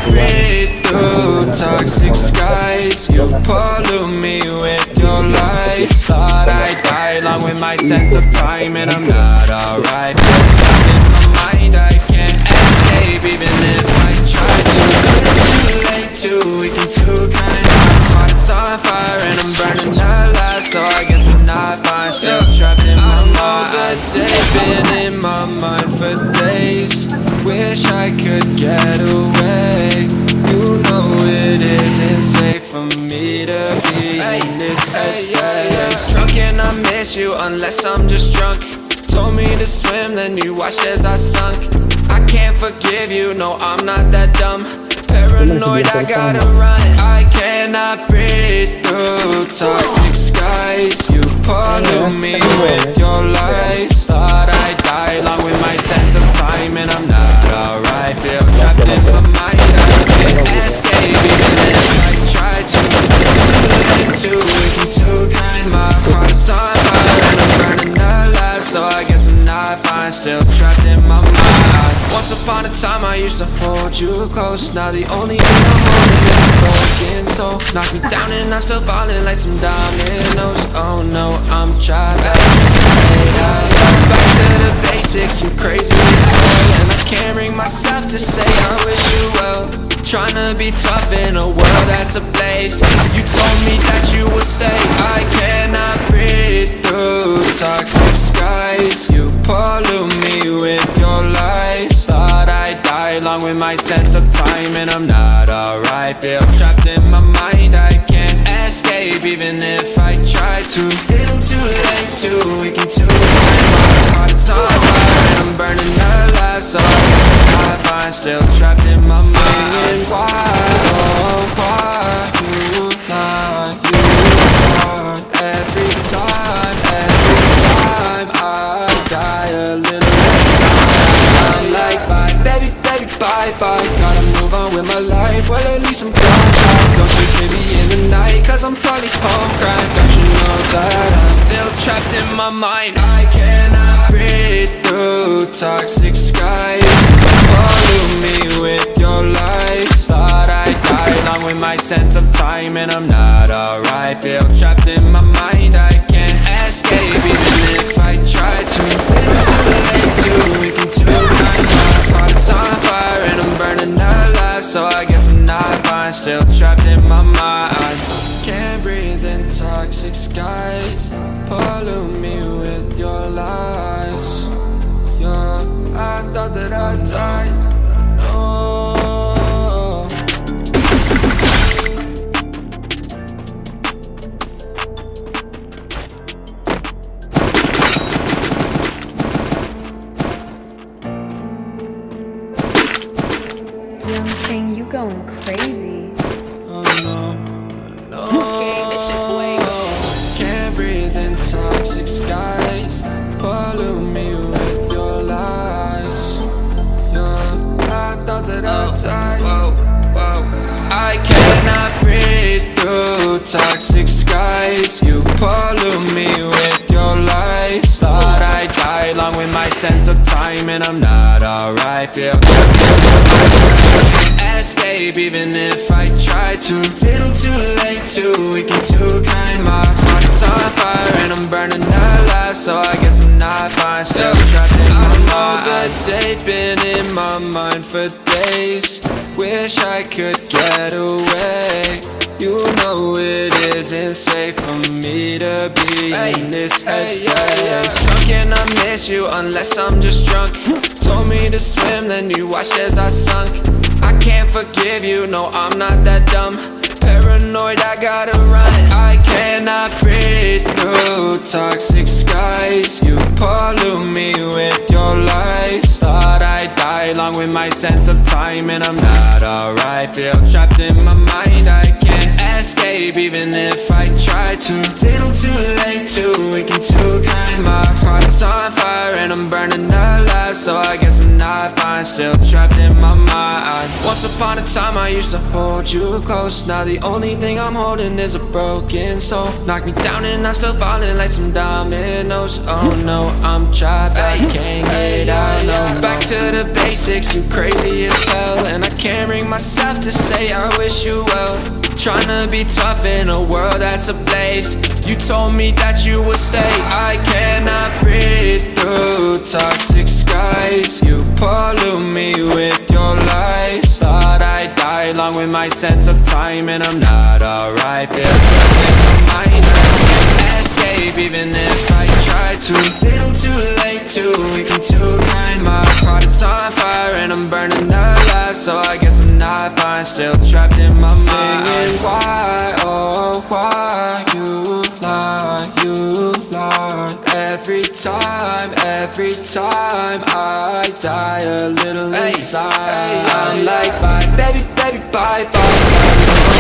breathe through toxic skies. You pollute me with your lies. Thought I'd die along with my sense of time, and I'm not alright. Trapped in my mind, I can't escape even if I try to. Too late, too weak and too kind. My heart's on fire and I'm burning alive, so I guess I'm not fine. Still trapped in my mind. The day's been in my mind for days. Wish I could get away. You know it isn't safe for me to be in this headspace. Drunk and I miss you unless I'm just drunk. Told me to swim, then you watched as I sunk. I can't forgive you, no I'm not that dumb. Paranoid, I gotta run. I cannot breathe through toxic skies. You pollute me with your lies. Thought I'd die along with my sense of time, and I'm not alright. Feel trapped in my mind, I can't escape even if I try to. Too late, too weak and too kind. My heart's on fire and I'm burning alive, so I guess I'm not fine. Still trapped in my mind. Once upon a time I used to hold you close. Now the only thing I'm holding is a broken soul. Knock me down and I'm still falling like some dominoes. Oh no, I'm trapped. Back to the basics, you crazy soul. And I can't bring myself to say I wish you well. Tryna be tough in a world that's a place. You told me that you would stay. I cannot breathe through toxic skies. You pollute me with your lies. Thought I'd die along with my sense of time, and I'm not alright. Feel trapped in my mind, I can't escape even if I try to. Little too late, too weak and too kind. My heart's on fire and I'm burning alive, so I'm fine. Still trapped in my mind. Why, oh why you lie, you are every time I die a little less time. I'm like bye, baby, baby, bye, bye. Gotta move on with my life, well at least I'm gonna try. Don't you hear me in the night, cause I'm probably home crying. Don't you know that I'm still trapped in my mind. I cannot breathe through toxic skies. Follow me with your lies. Thought I'd die along with my sense of time, and I'm not alright. Feel trapped in my mind, I can't escape even if I try to. Too late, too weak and too kind. My heart's on fire and I'm burning alive, so I guess I'm not fine. Still trapped in my mind. Can't breathe in toxic skies. Pollute me with your lies. Yeah, I thought that I'd die. No. I'm saying you going crazy. Oh no, no. Okay, this shit fuego. Can't breathe in toxic skies. Pollute me with your lies. Yeah, I thought that I'd die. Whoa, whoa. I cannot breathe through toxic skies. You pollute me with your lies. Thought I'd die along with my sense of time, and I'm not alright. Feel escape even if I try to. Little too late, too weak and too kind. My heart's on fire and I'm burning alive, so I guess I'm not fine. Still trapped in my mind. The day's been in my mind for days. Wish I could get away. You know it isn't safe for me to be in this headspace. Drunk and I miss you unless I'm just drunk. Told me to swim, then you watched as I sunk. I can't forgive you, no I'm not that dumb. Paranoid, I gotta run. I cannot breathe through toxic skies. You pollute me with your lies. Thought I'd die along with my sense of time, and I'm not alright. Feel trapped in my mind, I can't escape even if I try to. Little too late, too weak and too kind. My heart is on fire and I'm burning alive, so I guess I'm not fine, still trapped in my mind. Once upon a time I used to hold you close. Now the only thing I'm holding is a broken soul. Knock me down and I'm still falling like some dominoes. Oh no, I'm trapped, I can't get out, no. Back to the basics, you crazy as hell, and I can't bring myself to say I wish you well. Tryna be tough in a world that's ablaze. You told me that you would stay. I cannot breathe through toxic skies. You pollute me with your lies. Thought I'd die along with my sense of time, and I'm not alright. Feel trapped in my mind, I can't escape even if I try to. Little too late, too weak and too kind. My heart is on fire and I'm burning alive, so I guess I'm not fine, still trapped in my mind. Singing why, oh why you lie, you lie. Every time I die a little inside. I'm like bye, baby, baby, bye, bye.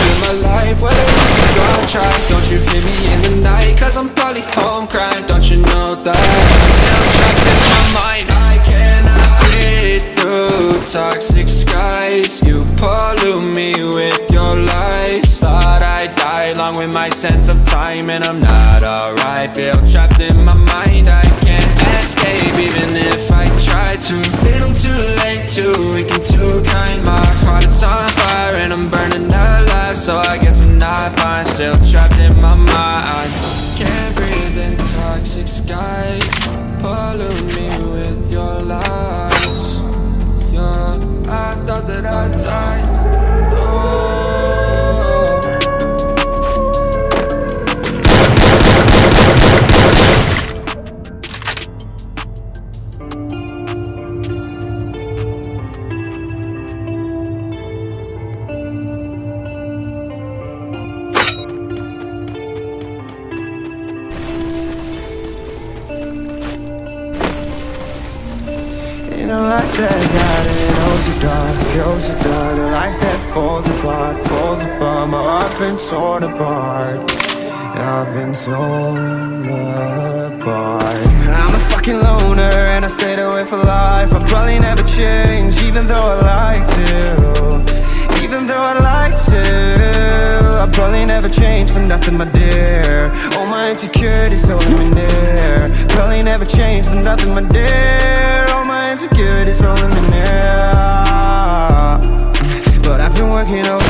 In my life, whether this is gonna try. Don't you hear me in the night, cause I'm probably home crying. Don't you know that I'm still trapped in my mind. I cannot breathe through toxic skies. You pollute me with your lies. Thought I'd die along with my sense of time, and I'm not alright. Feel trapped in my mind, I can't escape even if I try to. Little too late, too weak and too kind. My heart is on fire and I'm burning alive, so I guess I'm not fine, still trapped in my mind. Can't breathe in toxic skies. Pollute me with your lies. Yeah, I thought that I'd die. No. In a life that got it, goes so dark, a life that falls apart. My heart been torn apart, I've been torn apart. I'm a fucking loner and I stayed away for life. I'll probably never change, even though I'd like to. Even though I'd like to, I'll probably never change for nothing, my dear. All my insecurities holding me near. Probably never change for nothing, my dear. All my insecurities holding me near. But I've been working so hard to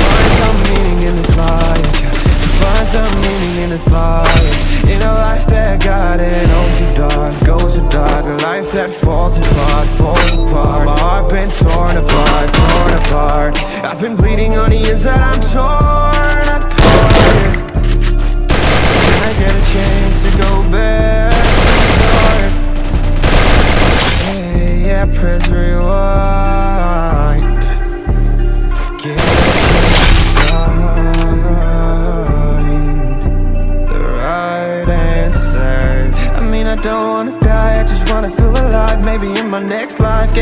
find some meaning in this life. To find some meaning in this life. In a life that got it, goes so dark. A life that falls apart. My heart been torn apart. I've been bleeding on the inside, I'm torn apart. Can I get a chance to go back to the start? Hey, yeah, press rewind. Get a chance to find the right answers. I mean, I don't wanna die, I just wanna feel alive. Maybe in my next life